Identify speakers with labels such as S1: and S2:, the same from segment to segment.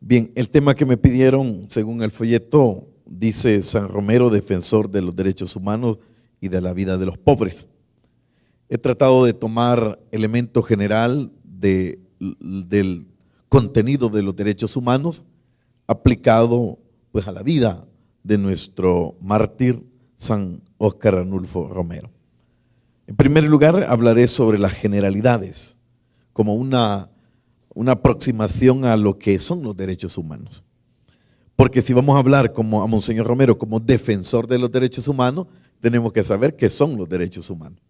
S1: Bien, el tema que me pidieron, según el folleto, dice San Romero, defensor de los derechos humanos y de la vida de los pobres. He tratado de tomar elemento general del contenido de los derechos humanos aplicado pues a la vida de nuestro mártir San Óscar Arnulfo Romero. En primer lugar, hablaré sobre las generalidades como una aproximación a lo que son los derechos humanos. Porque si vamos a hablar como a Monseñor Romero como defensor de los derechos humanos, tenemos que saber qué son los derechos humanos.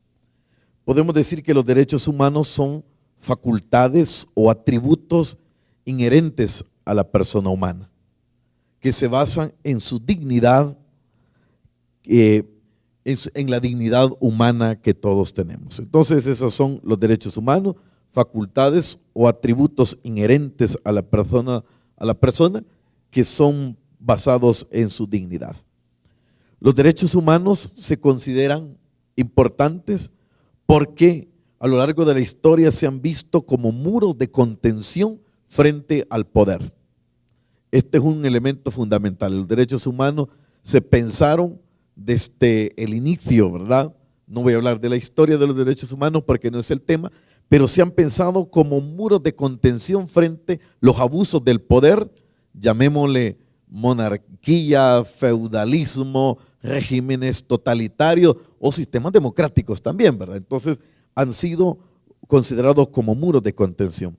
S1: Podemos decir que los derechos humanos son facultades o atributos inherentes a la persona humana, que se basan en su dignidad, en la dignidad humana que todos tenemos. Entonces, esos son los derechos humanos, facultades o atributos inherentes a la persona que son basados en su dignidad. Los derechos humanos se consideran importantes porque a lo largo de la historia se han visto como muros de contención frente al poder. Este es un elemento fundamental. Los derechos humanos se pensaron desde el inicio, ¿verdad? No voy a hablar de la historia de los derechos humanos porque no es el tema, pero se han pensado como muros de contención frente a los abusos del poder, llamémosle monarquía, feudalismo, regímenes totalitarios o sistemas democráticos también, ¿verdad? Entonces han sido considerados como muros de contención.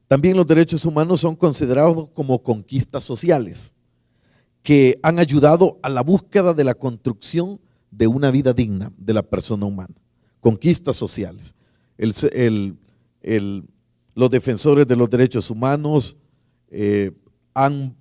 S1: También los derechos humanos son considerados como conquistas sociales que han ayudado a la búsqueda de la construcción de una vida digna de la persona humana. Conquistas sociales. Los defensores de los derechos humanos han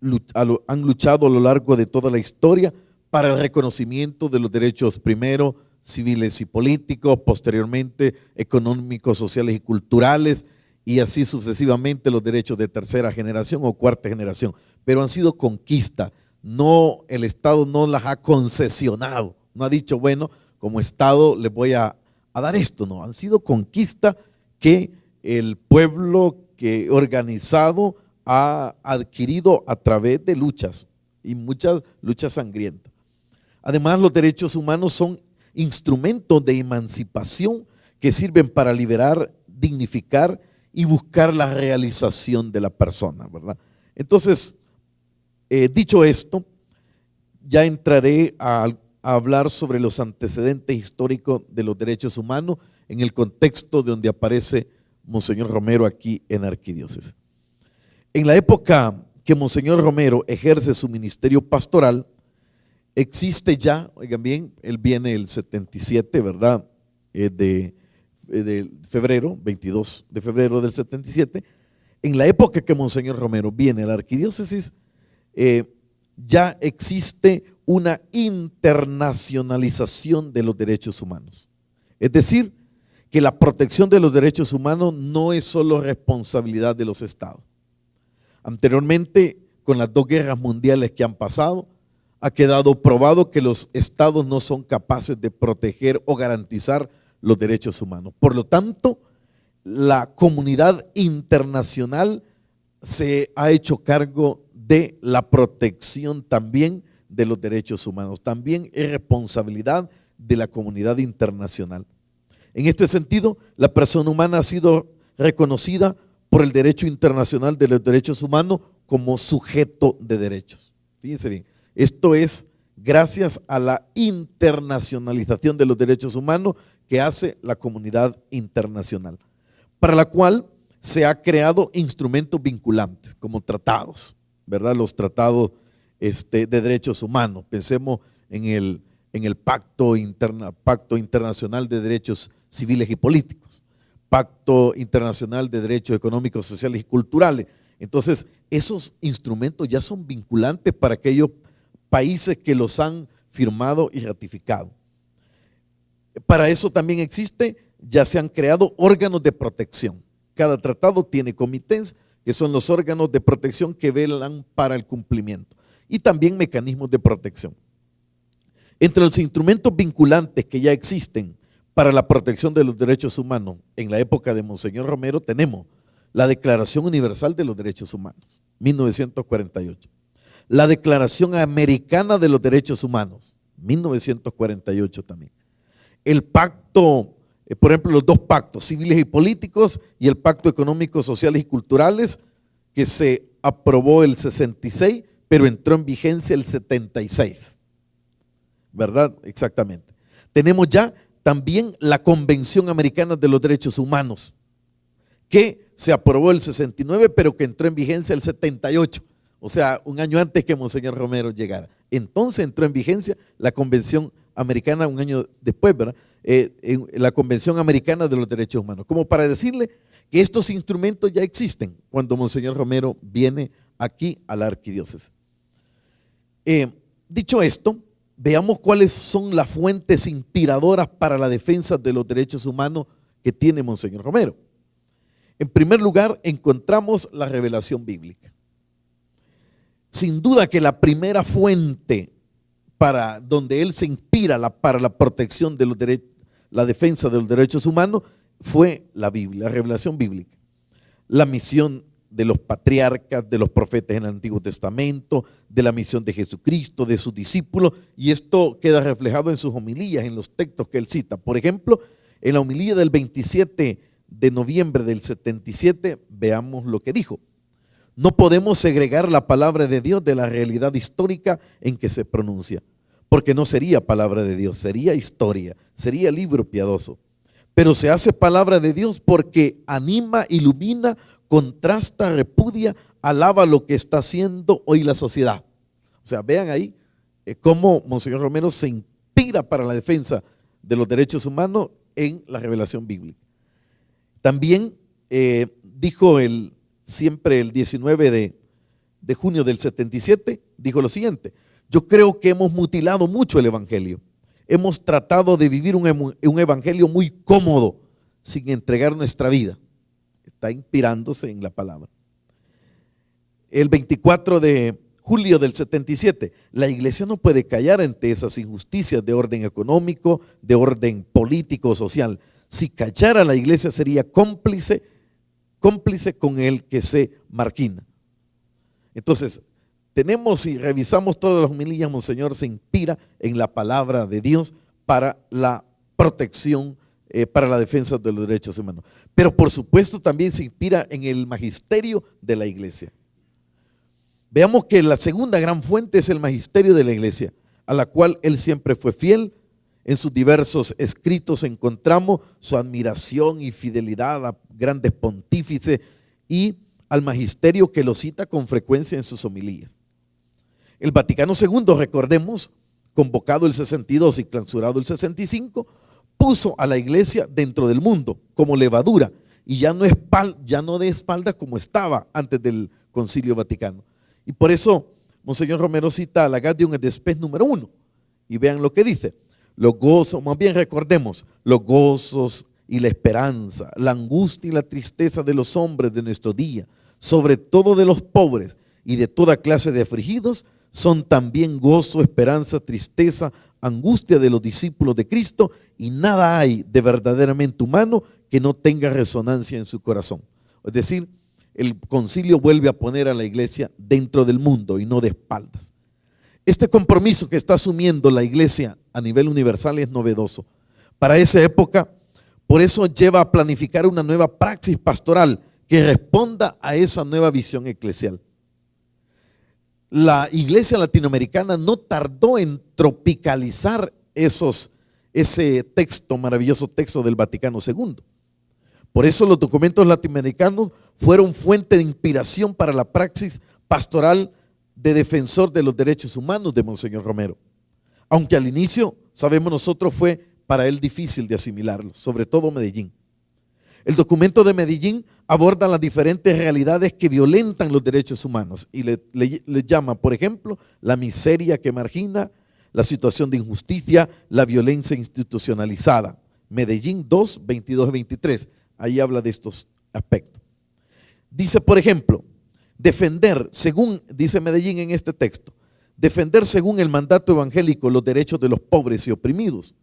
S1: luchado a lo largo de toda la historia para el reconocimiento de los derechos primero civiles y políticos, posteriormente económicos, sociales y culturales, y así sucesivamente los derechos de tercera generación o cuarta generación, pero han sido conquistas. No, el Estado no las ha concesionado, no ha dicho, bueno, como Estado les voy a dar esto, no, han sido conquistas que el pueblo que organizado ha adquirido a través de luchas y muchas luchas sangrientas. Además, los derechos humanos son instrumentos de emancipación que sirven para liberar, dignificar y buscar la realización de la persona, ¿verdad? Entonces, dicho esto, ya entraré a hablar sobre los antecedentes históricos de los derechos humanos en el contexto de donde aparece Monseñor Romero aquí en Arquidiócesis. En la época que Monseñor Romero ejerce su ministerio pastoral, existe ya, oigan bien, él viene el 77, ¿verdad? De febrero, 22 de febrero del 77. En la época que Monseñor Romero viene a la Arquidiócesis, ya existe una internacionalización de los derechos humanos. Es decir, que la protección de los derechos humanos no es solo responsabilidad de los estados. Anteriormente, con las dos guerras mundiales que han pasado, ha quedado probado que los estados no son capaces de proteger o garantizar los derechos humanos. Por lo tanto, la comunidad internacional se ha hecho cargo de la protección también de los derechos humanos. También es responsabilidad de la comunidad internacional. En este sentido, la persona humana ha sido reconocida por el derecho internacional de los derechos humanos como sujeto de derechos. Fíjense bien, esto es gracias a la internacionalización de los derechos humanos que hace la comunidad internacional, para la cual se ha creado instrumentos vinculantes como tratados, ¿verdad? Los tratados de derechos humanos. Pensemos en el Pacto Internacional de Derechos Civiles y Políticos, Pacto Internacional de Derechos Económicos, Sociales y Culturales. Entonces, esos instrumentos ya son vinculantes para aquellos países que los han firmado y ratificado. Para eso también ya se han creado órganos de protección. Cada tratado tiene comités que son los órganos de protección que velan para el cumplimiento y también mecanismos de protección. Entre los instrumentos vinculantes que ya existen para la protección de los derechos humanos en la época de Monseñor Romero tenemos la Declaración Universal de los Derechos Humanos, 1948. La Declaración Americana de los Derechos Humanos, 1948 también. El pacto, por ejemplo, los dos pactos civiles y políticos y el pacto económico, sociales y culturales que se aprobó el 66, pero entró en vigencia el 76. ¿Verdad? Exactamente. Tenemos ya también la Convención Americana de los Derechos Humanos, que se aprobó el 69, pero que entró en vigencia el 78. O sea, un año antes que Monseñor Romero llegara. Entonces entró en vigencia la Convención Americana un año después, ¿verdad? La Convención Americana de los Derechos Humanos. Como para decirle que estos instrumentos ya existen cuando Monseñor Romero viene aquí a la arquidiócesis. Dicho esto, veamos cuáles son las fuentes inspiradoras para la defensa de los derechos humanos que tiene Monseñor Romero. En primer lugar, encontramos la revelación bíblica. Sin duda que la primera fuente para donde él se inspira para la protección de los derechos, la defensa de los derechos humanos, fue la Biblia, la revelación bíblica. La misión de los patriarcas, de los profetas en el Antiguo Testamento, de la misión de Jesucristo, de sus discípulos, y esto queda reflejado en sus homilías, en los textos que él cita. Por ejemplo, en la homilía del 27 de noviembre del 77, veamos lo que dijo. No podemos segregar la palabra de Dios de la realidad histórica en que se pronuncia, porque no sería palabra de Dios, sería historia, sería libro piadoso. Pero se hace palabra de Dios porque anima, ilumina, contrasta, repudia, alaba lo que está haciendo hoy la sociedad. O sea, vean ahí cómo Monseñor Romero se inspira para la defensa de los derechos humanos en la revelación bíblica. También dijo siempre el 19 de junio del 77, dijo lo siguiente: yo creo que hemos mutilado mucho el evangelio. Hemos tratado de vivir un evangelio muy cómodo, sin entregar nuestra vida. Está inspirándose en la palabra. El 24 de julio del 77, la iglesia no puede callar ante esas injusticias de orden económico, de orden político, social. Si callara, la iglesia sería cómplice con el que se margina. Entonces, tenemos y revisamos todas las homilías, Monseñor se inspira en la palabra de Dios para la protección, para la defensa de los derechos humanos. Pero por supuesto también se inspira en el magisterio de la iglesia. Veamos que la segunda gran fuente es el magisterio de la iglesia, a la cual él siempre fue fiel. En sus diversos escritos encontramos su admiración y fidelidad a grandes pontífices y al magisterio que lo cita con frecuencia en sus homilías. El Vaticano II, recordemos, convocado el 62 y clausurado el 65, puso a la iglesia dentro del mundo como levadura y ya no de espalda como estaba antes del Concilio Vaticano. Y por eso Monseñor Romero cita a la Gaudium et Spes número 1 y vean lo que dice: los gozos, más bien recordemos, los gozos y la esperanza, la angustia y la tristeza de los hombres de nuestro día, sobre todo de los pobres y de toda clase de afligidos, son también gozo, esperanza, tristeza, angustia de los discípulos de Cristo, y nada hay de verdaderamente humano que no tenga resonancia en su corazón. Es decir, el concilio vuelve a poner a la iglesia dentro del mundo y no de espaldas. Este compromiso que está asumiendo la iglesia a nivel universal es novedoso. Para esa época, por eso lleva a planificar una nueva praxis pastoral que responda a esa nueva visión eclesial. La iglesia latinoamericana no tardó en tropicalizar ese texto, maravilloso texto del Vaticano II. Por eso los documentos latinoamericanos fueron fuente de inspiración para la praxis pastoral de defensor de los derechos humanos de Monseñor Romero. Aunque al inicio, sabemos nosotros, fue para él difícil de asimilarlo, sobre todo Medellín. El documento de Medellín aborda las diferentes realidades que violentan los derechos humanos y le llama, por ejemplo, la miseria que margina, la situación de injusticia, la violencia institucionalizada. Medellín 2, 22 y 23, ahí habla de estos aspectos. Dice, por ejemplo, defender, dice Medellín en este texto, defender según el mandato evangélico los derechos de los pobres y oprimidos,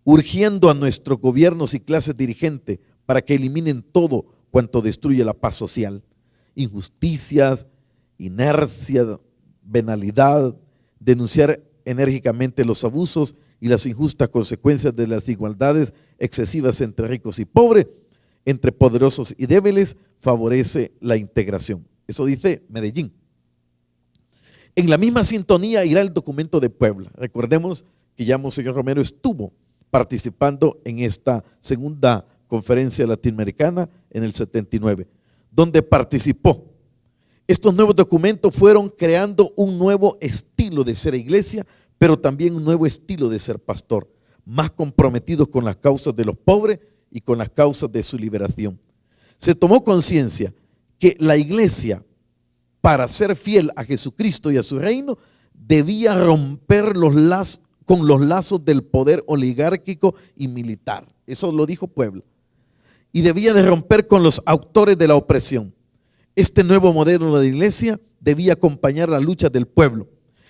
S1: urgiendo a nuestros gobiernos y clases dirigentes para que eliminen todo cuanto destruye la paz social. Injusticias, inercia, venalidad, denunciar enérgicamente los abusos y las injustas consecuencias de las desigualdades excesivas entre ricos y pobres, entre poderosos y débiles, favorece la integración. Eso dice Medellín. En la misma sintonía irá el documento de Puebla. Recordemos que ya Monseñor Romero estuvo participando en esta segunda conferencia latinoamericana en el 79, donde participó. Estos nuevos documentos fueron creando un nuevo estilo de ser iglesia, pero también un nuevo estilo de ser pastor, más comprometidos con las causas de los pobres y con las causas de su liberación. Se tomó conciencia que la iglesia, para ser fiel a Jesucristo y a su reino, debía romper con los lazos del poder oligárquico y militar. Eso lo dijo Puebla. Y debía de romper con los autores de la opresión. Este nuevo modelo de iglesia debía acompañar la lucha del pueblo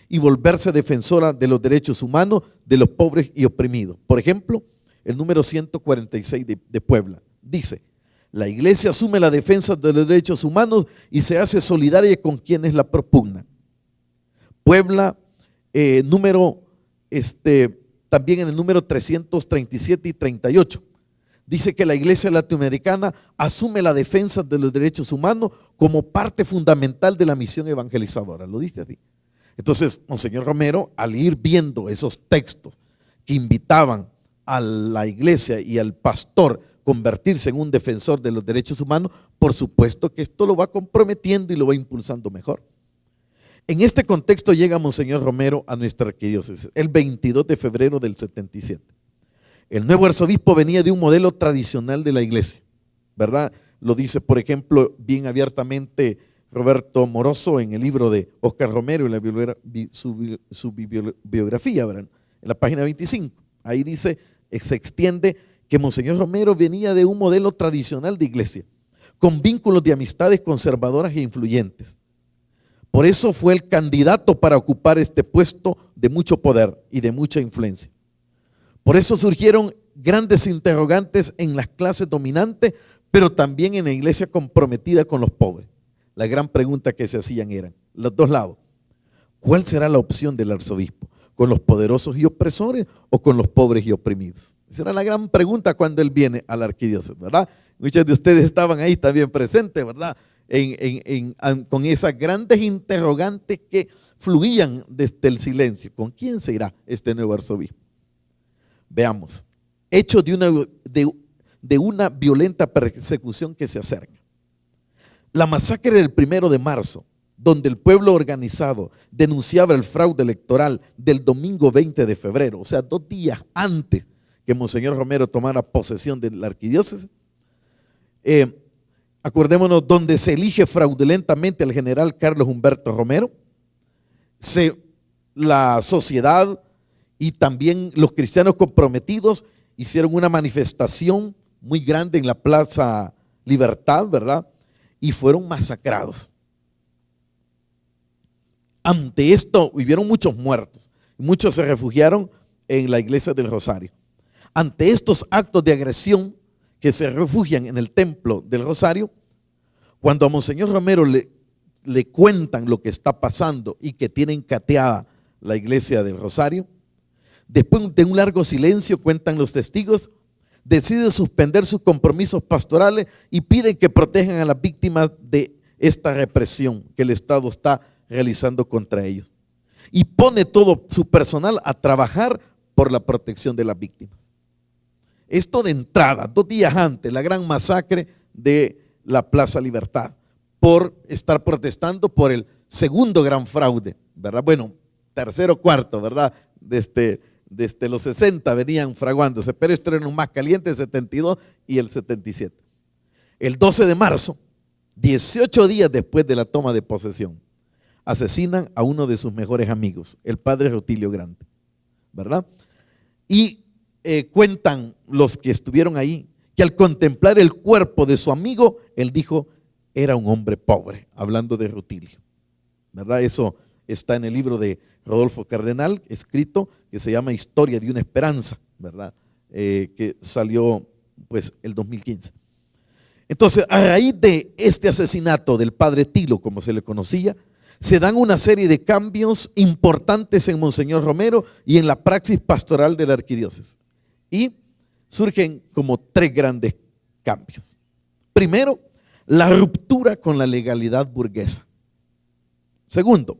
S1: y volverse defensora de los derechos humanos de los pobres y oprimidos. Por ejemplo, el número 146 de Puebla dice: la iglesia asume la defensa de los derechos humanos y se hace solidaria con quienes la propugnan. Puebla, también en el número 337 y 38. Dice que la iglesia latinoamericana asume la defensa de los derechos humanos como parte fundamental de la misión evangelizadora. Lo dice así. Entonces, Monseñor Romero, al ir viendo esos textos que invitaban a la iglesia y al pastor convertirse en un defensor de los derechos humanos, por supuesto que esto lo va comprometiendo y lo va impulsando mejor. En este contexto llega Monseñor Romero a nuestra arquidiócesis el 22 de febrero del 77. El nuevo arzobispo venía de un modelo tradicional de la iglesia, ¿verdad? Lo dice, por ejemplo, bien abiertamente Roberto Moroso en el libro de Óscar Romero y su biografía, ¿verdad? En la página 25. Ahí dice, se extiende que Monseñor Romero venía de un modelo tradicional de iglesia, con vínculos de amistades conservadoras e influyentes. Por eso fue el candidato para ocupar este puesto de mucho poder y de mucha influencia. Por eso surgieron grandes interrogantes en las clases dominantes, pero también en la iglesia comprometida con los pobres. La gran pregunta que se hacían eran, los dos lados: ¿cuál será la opción del arzobispo? ¿Con los poderosos y opresores o con los pobres y oprimidos? Esa era la gran pregunta cuando él viene a la arquidiócesis, ¿verdad? Muchos de ustedes estaban ahí también presentes, ¿verdad? Con esas grandes interrogantes que fluían desde el silencio. ¿Con quién se irá este nuevo arzobispo? Veamos, hechos de una violenta persecución que se acerca. La masacre del 1 de marzo, donde el pueblo organizado denunciaba el fraude electoral del domingo 20 de febrero, o sea, 2 días antes que Monseñor Romero tomara posesión de la arquidiócesis. Acordémonos, donde se elige fraudulentamente al general Carlos Humberto Romero, la sociedad y también los cristianos comprometidos hicieron una manifestación muy grande en la Plaza Libertad, ¿verdad? Y fueron masacrados. Ante esto hubieron muchos muertos, muchos se refugiaron en la iglesia del Rosario. Ante estos actos de agresión que se refugian en el templo del Rosario, cuando a Monseñor Romero le cuentan lo que está pasando y que tienen cateada la iglesia del Rosario, después de un largo silencio, cuentan los testigos, decide suspender sus compromisos pastorales y piden que protejan a las víctimas de esta represión que el Estado está realizando contra ellos. Y pone todo su personal a trabajar por la protección de las víctimas. Esto de entrada, 2 días antes, la gran masacre de la Plaza Libertad, por estar protestando por el segundo gran fraude, ¿verdad? Bueno, tercero, cuarto, ¿verdad? Desde los 60 venían fraguándose, pero esto era lo más caliente, el 72 y el 77. El 12 de marzo, 18 días después de la toma de posesión, asesinan a uno de sus mejores amigos, el padre Rutilio Grande, ¿verdad? Y cuentan los que estuvieron ahí que al contemplar el cuerpo de su amigo, él dijo, era un hombre pobre, hablando de Rutilio, ¿verdad? Eso está en el libro de Rodolfo Cardenal, escrito, que se llama Historia de una Esperanza, ¿verdad? Que salió pues el 2015. Entonces, a raíz de este asesinato del padre Tilo, como se le conocía, se dan una serie de cambios importantes en Monseñor Romero y en la praxis pastoral de la arquidiócesis. Y surgen como tres grandes cambios. Primero, la ruptura con la legalidad burguesa. Segundo,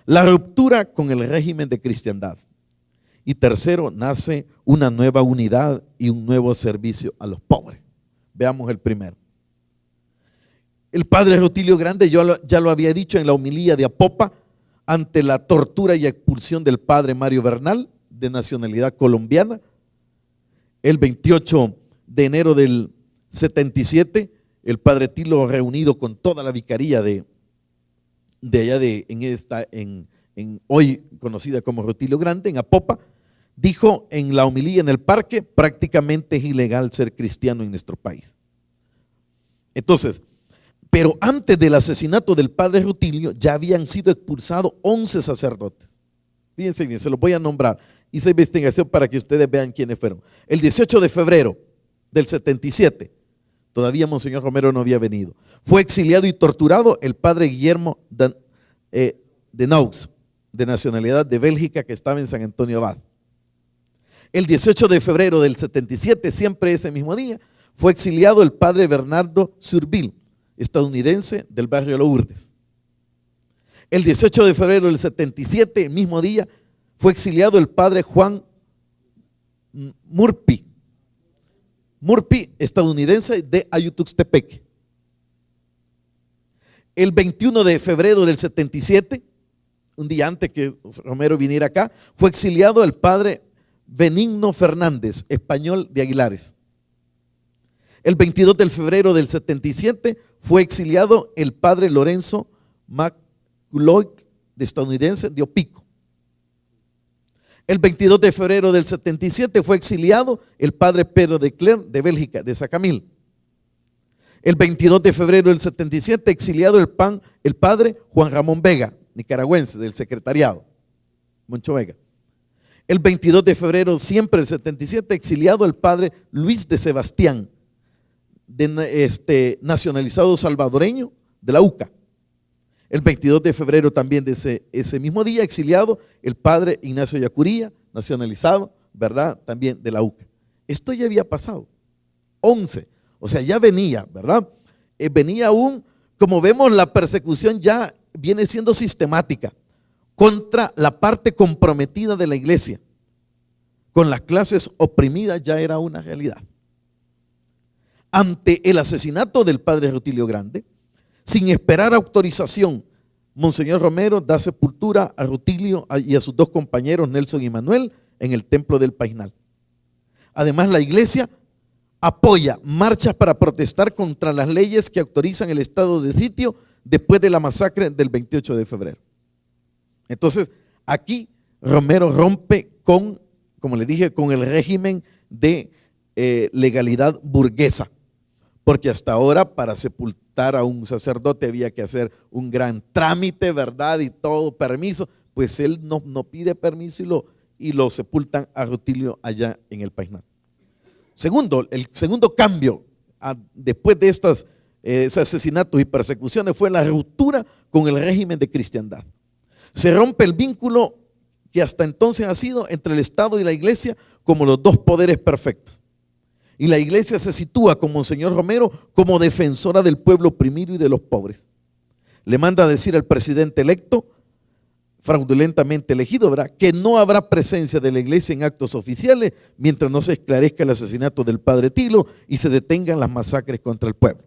S1: la ruptura con el régimen de cristiandad. Y tercero, nace una nueva unidad y un nuevo servicio a los pobres. Veamos el primero. El padre Rutilio Grande, ya lo había dicho en la homilía de Apopa, ante la tortura y expulsión del padre Mario Bernal, de nacionalidad colombiana, el 28 de enero del 77, el padre Tilo, reunido con toda la vicaría de allá en hoy conocida como Rutilio Grande, en Apopa, dijo en la homilía en el parque: prácticamente es ilegal ser cristiano en nuestro país. Entonces, pero antes del asesinato del padre Rutilio ya habían sido expulsados 11 sacerdotes. Fíjense bien, se los voy a nombrar. Hice investigación para que ustedes vean quiénes fueron. El 18 de febrero del 77, todavía Monseñor Romero no había venido, fue exiliado y torturado el padre Guillermo de Naux, de nacionalidad de Bélgica, que estaba en San Antonio Abad. El 18 de febrero del 77, siempre ese mismo día, fue exiliado el padre Bernardo Surville, estadounidense del barrio Lourdes. El 18 de febrero del 77, el mismo día, fue exiliado el padre Juan Murphy, estadounidense de Ayutuxtepec. El 21 de febrero del 77, un día antes que Romero viniera acá, fue exiliado el padre Benigno Fernández, español de Aguilares. El 22 de febrero del 77 fue exiliado el padre Lorenzo McCulloch, de estadounidense de Opico. El 22 de febrero del 77 fue exiliado el padre Pedro de Clerc, de Bélgica, de Sacamil. El 22 de febrero del 77 exiliado el padre Juan Ramón Vega, nicaragüense, del secretariado, Moncho Vega. El 22 de febrero siempre del 77 exiliado el padre Luis de Sebastián, nacionalizado salvadoreño de la UCA. El 22 de febrero también de ese mismo día exiliado el padre Ignacio Yacuría, nacionalizado, ¿verdad? También de la UCA. Esto ya había pasado. 11, o sea, ya venía, ¿verdad? Venía aún, como vemos, la persecución ya viene siendo sistemática contra la parte comprometida de la iglesia. Con las clases oprimidas ya era una realidad. Ante el asesinato del padre Rutilio Grande, sin esperar autorización, Monseñor Romero da sepultura a Rutilio y a sus dos compañeros Nelson y Manuel en el templo del Painal. Además, la iglesia apoya marchas para protestar contra las leyes que autorizan el estado de sitio después de la masacre del 28 de febrero. Entonces, aquí Romero rompe con, como les dije, con el régimen de legalidad burguesa, porque hasta ahora para sepultar a un sacerdote había que hacer un gran trámite, ¿verdad? Y todo permiso, pues él no pide permiso y lo sepultan a Rutilio allá en el Painal. Segundo, el segundo cambio después de estos asesinatos y persecuciones fue la ruptura con el régimen de cristiandad. Se rompe el vínculo que hasta entonces ha sido entre el Estado y la iglesia como los dos poderes perfectos. Y la iglesia se sitúa con Monseñor Romero como defensora del pueblo oprimido y de los pobres. Le manda a decir al presidente electo, fraudulentamente elegido, ¿verdad?, que no habrá presencia de la iglesia en actos oficiales mientras no se esclarezca el asesinato del padre Tilo y se detengan las masacres contra el pueblo.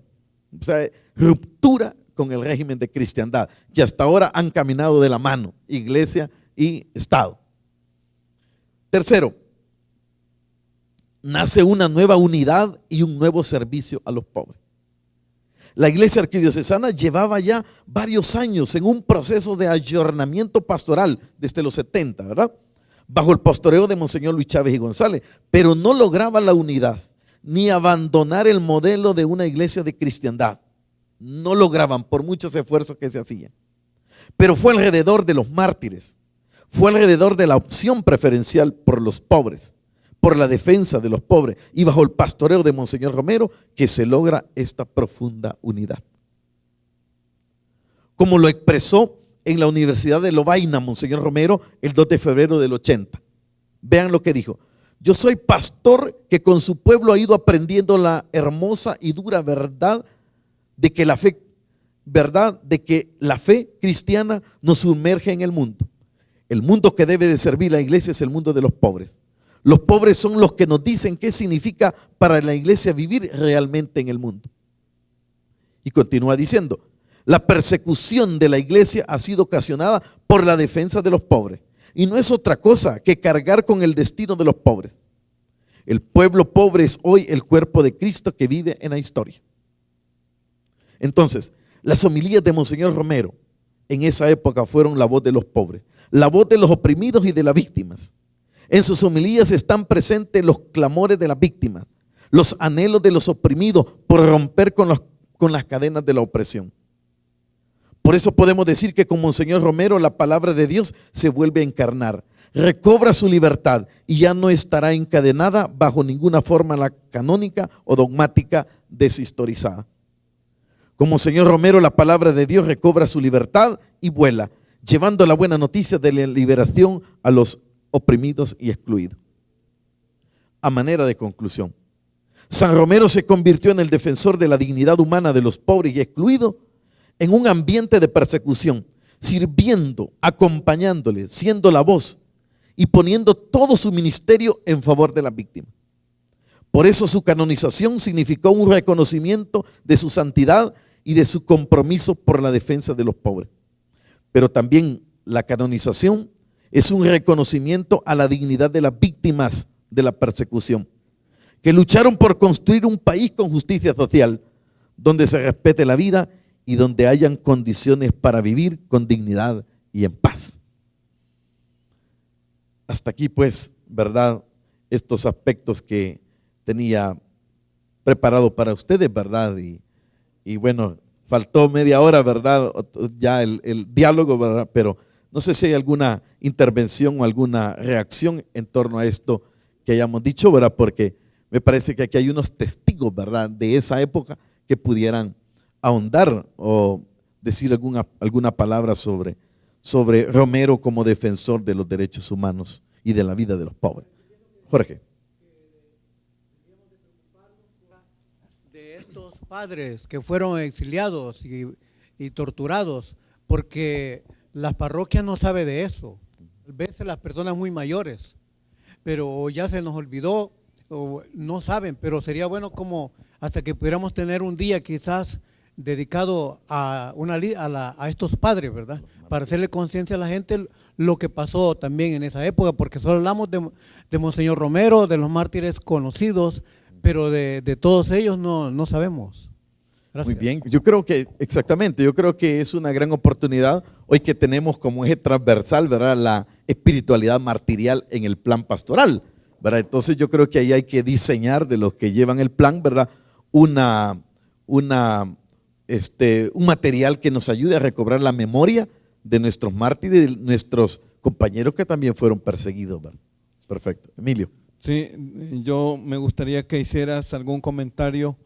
S1: O sea, ruptura con el régimen de cristiandad, que hasta ahora han caminado de la mano, iglesia y Estado. Tercero, nace una nueva unidad y un nuevo servicio a los pobres. La iglesia arquidiocesana llevaba ya varios años en un proceso de ayornamiento pastoral desde los 70, ¿verdad?, bajo el pastoreo de Monseñor Luis Chávez y González, pero no lograba la unidad ni abandonar el modelo de una iglesia de cristiandad. No lograban por muchos esfuerzos que se hacían. Pero fue alrededor de los mártires, fue alrededor de la opción preferencial por los pobres, por la defensa de los pobres y bajo el pastoreo de Monseñor Romero que se logra esta profunda unidad. Como lo expresó en la Universidad de Lovaina Monseñor Romero el 2 de febrero del 80. Vean lo que dijo: yo soy pastor que con su pueblo ha ido aprendiendo la hermosa y dura verdad de que la fe cristiana nos sumerge en el mundo. El mundo que debe de servir la iglesia es el mundo de los pobres. Los pobres son los que nos dicen qué significa para la iglesia vivir realmente en el mundo. Y continúa diciendo: la persecución de la iglesia ha sido ocasionada por la defensa de los pobres. Y no es otra cosa que cargar con el destino de los pobres. El pueblo pobre es hoy el cuerpo de Cristo que vive en la historia. Entonces, las homilías de Monseñor Romero en esa época fueron la voz de los pobres, la voz de los oprimidos y de las víctimas. En sus homilías están presentes los clamores de las víctimas, los anhelos de los oprimidos por romper con las cadenas de la opresión. Por eso podemos decir que con Monseñor Romero la palabra de Dios se vuelve a encarnar, recobra su libertad y ya no estará encadenada bajo ninguna forma canónica o dogmática deshistorizada. Con Monseñor Romero la palabra de Dios recobra su libertad y vuela, llevando la buena noticia de la liberación a los oprimidos y excluidos. A manera de conclusión, San Romero se convirtió en el defensor de la dignidad humana de los pobres y excluidos en un ambiente de persecución, sirviendo, acompañándole, siendo la voz y poniendo todo su ministerio en favor de las víctimas. Por eso su canonización significó un reconocimiento de su santidad y de su compromiso por la defensa de los pobres. Pero también la canonización es un reconocimiento a la dignidad de las víctimas de la persecución, que lucharon por construir un país con justicia social, donde se respete la vida y donde hayan condiciones para vivir con dignidad y en paz. Hasta aquí pues, ¿verdad?, estos aspectos que tenía preparado para ustedes, ¿verdad? Y bueno, faltó media hora, ¿verdad?, ya el diálogo, ¿verdad? Pero no sé si hay alguna intervención o alguna reacción en torno a esto que hayamos dicho, ¿verdad? Porque me parece que aquí hay unos testigos, ¿verdad?, de esa época que pudieran ahondar o decir alguna palabra sobre Romero como defensor de los derechos humanos y de la vida de los pobres. Jorge.
S2: De estos padres que fueron exiliados y torturados, porque las parroquias no saben de eso. A veces las personas muy mayores, pero ya se nos olvidó o no saben, pero sería bueno como hasta que pudiéramos tener un día quizás dedicado a estos padres, ¿verdad? Para hacerle conciencia a la gente lo que pasó también en esa época, porque solo hablamos de Monseñor Romero, de los mártires conocidos, pero de todos ellos no sabemos. Gracias.
S1: Muy bien, yo creo que es una gran oportunidad hoy que tenemos como eje transversal, ¿verdad?, la espiritualidad martirial en el plan pastoral, ¿verdad? Entonces yo creo que ahí hay que diseñar de los que llevan el plan, ¿verdad?, un material que nos ayude a recobrar la memoria de nuestros mártires y de nuestros compañeros que también fueron perseguidos, ¿verdad? Perfecto. Emilio.
S3: Sí, yo me gustaría que hicieras algún comentario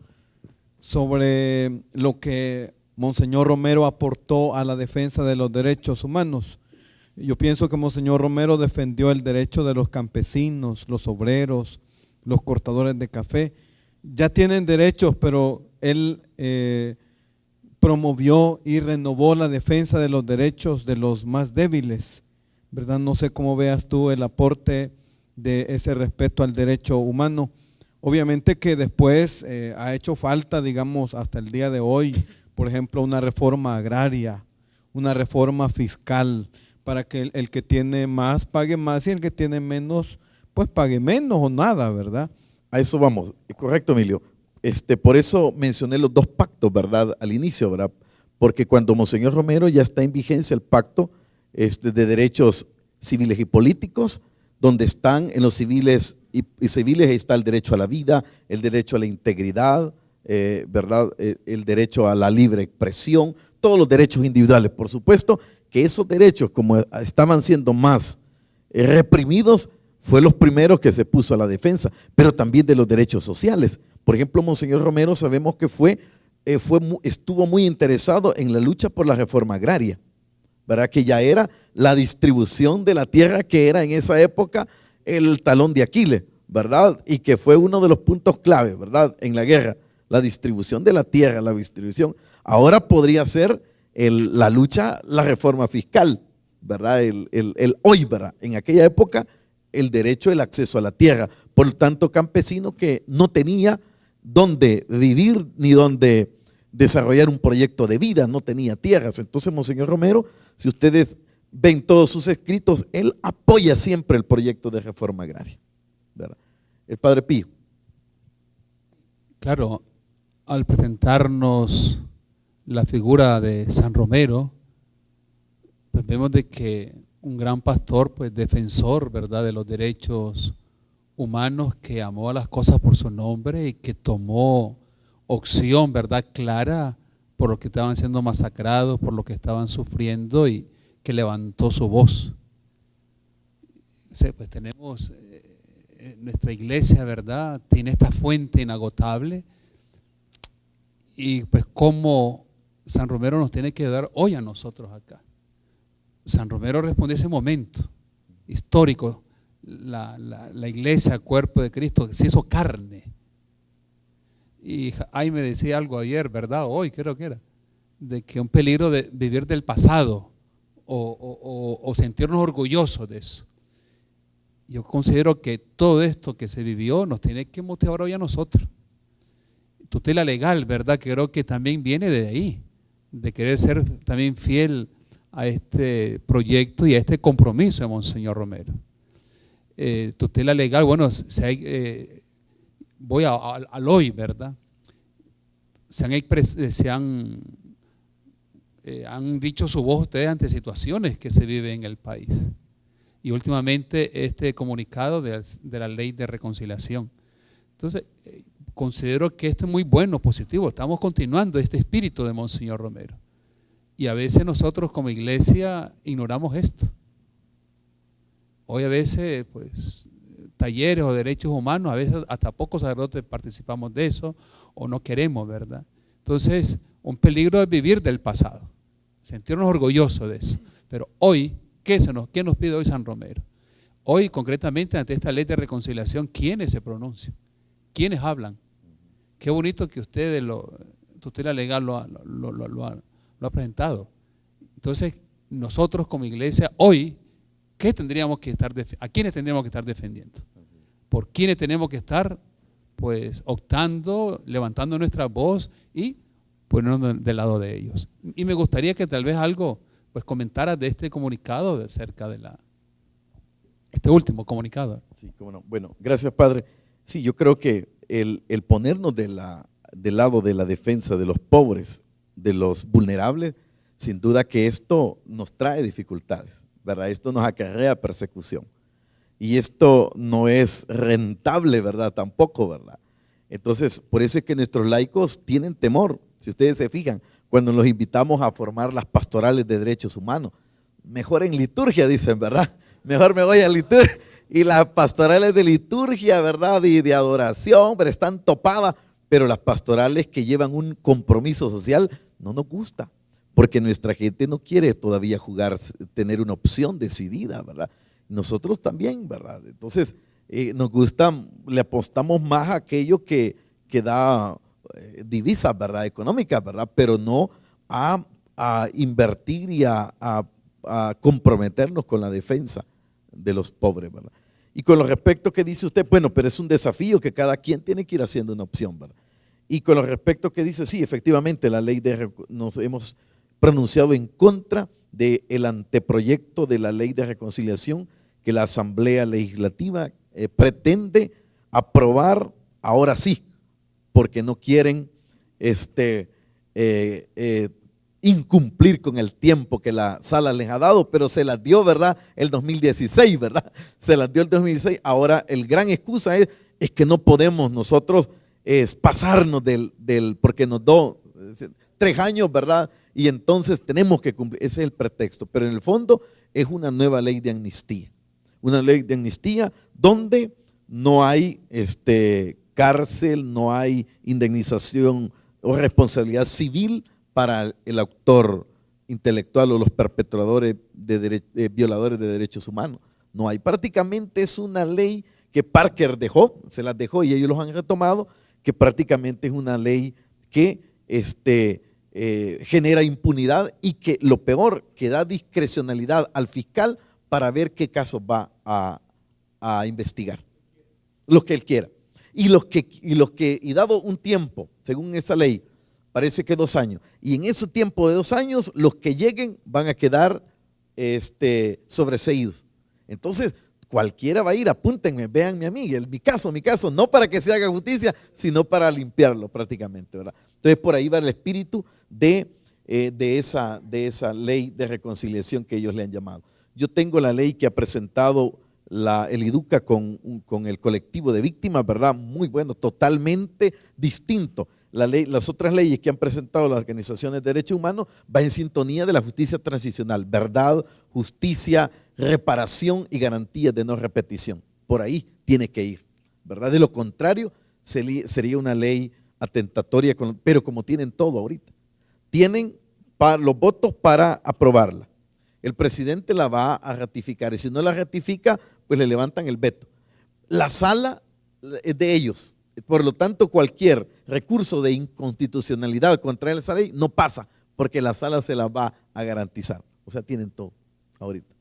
S3: sobre lo que Monseñor Romero aportó a la defensa de los derechos humanos. Yo pienso que Monseñor Romero defendió el derecho de los campesinos, los obreros, los cortadores de café. Ya tienen derechos, pero él promovió y renovó la defensa de los derechos de los más débiles, ¿verdad? No sé cómo veas tú el aporte de ese respeto al derecho humano. Obviamente que después ha hecho falta, digamos, hasta el día de hoy, por ejemplo, una reforma agraria, una reforma fiscal, para que el que tiene más pague más y el que tiene menos, pues pague menos o nada, ¿verdad?
S1: A eso vamos, correcto, Emilio. Por eso mencioné los dos pactos, ¿verdad?, al inicio, ¿verdad? Porque cuando Monseñor Romero ya está en vigencia el pacto de derechos civiles y políticos, donde están en los civiles y civiles está el derecho a la vida, el derecho a la integridad, ¿verdad?, el derecho a la libre expresión, todos los derechos individuales. Por supuesto que esos derechos, como estaban siendo más reprimidos, fue los primeros que se puso a la defensa, pero también de los derechos sociales. Por ejemplo, Monseñor Romero sabemos que estuvo muy interesado en la lucha por la reforma agraria, ¿verdad? Que ya era la distribución de la tierra, que era en esa época el talón de Aquiles, ¿verdad? Y que fue uno de los puntos clave, ¿verdad? En la guerra, la distribución de la tierra, la distribución. Ahora podría ser la lucha, la reforma fiscal, ¿verdad? Hoy, ¿verdad? En aquella época, el derecho, el acceso a la tierra. Por lo tanto, campesino que no tenía dónde vivir ni dónde desarrollar un proyecto de vida, no tenía tierras. Entonces, Monseñor Romero, si ustedes ven todos sus escritos, él apoya siempre el proyecto de reforma agraria, ¿verdad? El Padre Pío.
S4: Claro, al presentarnos la figura de San Romero, pues vemos de que un gran pastor, pues defensor, ¿verdad?, de los derechos humanos, que amó a las cosas por su nombre y que tomó opción, ¿verdad?, clara por los que estaban siendo masacrados, por los que estaban sufriendo, y que levantó su voz. O sea, pues tenemos nuestra iglesia, ¿verdad?, tiene esta fuente inagotable, y pues como San Romero nos tiene que ayudar hoy a nosotros acá. San Romero respondió a ese momento histórico, la iglesia, el cuerpo de Cristo, se hizo carne. Y ahí me decía algo ayer, ¿verdad? Hoy creo que era, de que un peligro de vivir del pasado o sentirnos orgullosos de eso. Yo considero que todo esto que se vivió nos tiene que motivar hoy a nosotros. Tutela legal, ¿verdad? Que creo que también viene de ahí, de querer ser también fiel a este proyecto y a este compromiso de Monseñor Romero. Tutela legal, bueno, voy al hoy, ¿verdad? Han dicho su voz ustedes ante situaciones que se viven en el país. Y últimamente este comunicado de la ley de reconciliación. Entonces, considero que esto es muy bueno, positivo. Estamos continuando este espíritu de Monseñor Romero. Y a veces nosotros como iglesia ignoramos esto. Hoy a veces, pues, talleres o derechos humanos, a veces hasta pocos sacerdotes participamos de eso o no queremos, ¿verdad? Entonces, un peligro es vivir del pasado, sentirnos orgullosos de eso. Pero hoy, ¿qué nos pide hoy San Romero? Hoy, concretamente, ante esta ley de reconciliación, ¿quiénes se pronuncian? ¿Quiénes hablan? Qué bonito que ustedes, tutela legal lo ha presentado. Entonces, nosotros como iglesia, hoy, ¿a quiénes tendríamos que estar defendiendo? ¿Por quiénes tenemos que estar, pues, optando, levantando nuestra voz y poniéndonos del lado de ellos? Y me gustaría que tal vez algo, pues, comentaras de este comunicado acerca de este último comunicado.
S1: Sí, cómo no. Bueno, gracias, Padre. Sí, yo creo que el ponernos del lado de la defensa de los pobres, de los vulnerables, sin duda que esto nos trae dificultades, ¿verdad? Esto nos acarrea persecución. Y esto no es rentable, ¿verdad? Tampoco, ¿verdad? Entonces, por eso es que nuestros laicos tienen temor. Si ustedes se fijan, cuando los invitamos a formar las pastorales de derechos humanos, mejor en liturgia, dicen, ¿verdad? Mejor me voy a liturgia. Y las pastorales de liturgia, ¿verdad? Y de adoración, pero están topadas. Pero las pastorales que llevan un compromiso social no nos gusta, porque nuestra gente no quiere todavía tener una opción decidida, ¿verdad? Nosotros también, ¿verdad? Entonces, nos gusta, le apostamos más a aquello que da divisas, ¿verdad? Económicas, ¿verdad? Pero no a invertir y a comprometernos con la defensa de los pobres, ¿verdad? Y con lo respecto que dice usted, bueno, pero es un desafío que cada quien tiene que ir haciendo una opción, ¿verdad? Y con lo respecto que dice, sí, efectivamente, nos hemos pronunciado en contra del anteproyecto de la ley de reconciliación que la Asamblea Legislativa pretende aprobar ahora sí, porque no quieren incumplir con el tiempo que la sala les ha dado, pero se las dio, ¿verdad? El 2016, ¿verdad? Se las dio el 2016. Ahora, el gran excusa es que no podemos nosotros pasarnos porque nos dio 3 años, ¿verdad? Y entonces tenemos que cumplir. Ese es el pretexto. Pero en el fondo es una nueva ley de amnistía. una ley de amnistía donde no hay cárcel, no hay indemnización o responsabilidad civil para el autor intelectual o los perpetradores violadores de derechos humanos. No hay. Prácticamente es una ley que Parker dejó, se las dejó y ellos los han retomado, que prácticamente es una ley que genera impunidad y que lo peor, que da discrecionalidad al fiscal para ver qué casos va a investigar, los que él quiera. Y dado un tiempo, según esa ley, parece que 2 años, y en ese tiempo de 2 años, los que lleguen van a quedar sobreseídos. Entonces, cualquiera va a ir, apúntenme, véanme a mí, mi caso, no para que se haga justicia, sino para limpiarlo prácticamente, ¿verdad? Entonces, por ahí va el espíritu de esa ley de reconciliación que ellos le han llamado. Yo tengo la ley que ha presentado el IDUCA con el colectivo de víctimas, ¿verdad? Muy bueno, totalmente distinto. Las otras leyes que han presentado las organizaciones de derechos humanos va en sintonía de la justicia transicional, verdad, justicia, reparación y garantías de no repetición. Por ahí tiene que ir, ¿verdad? De lo contrario, sería una ley atentatoria, pero como tienen todo ahorita. Tienen los votos para aprobarla. El presidente la va a ratificar y si no la ratifica, pues le levantan el veto. La sala es de ellos. Por lo tanto, cualquier recurso de inconstitucionalidad contra esa ley no pasa, porque la sala se la va a garantizar. O sea, tienen todo ahorita,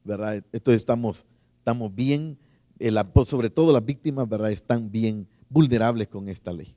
S1: ¿verdad? Entonces estamos bien, sobre todo las víctimas, ¿verdad? Están bien vulnerables con esta ley.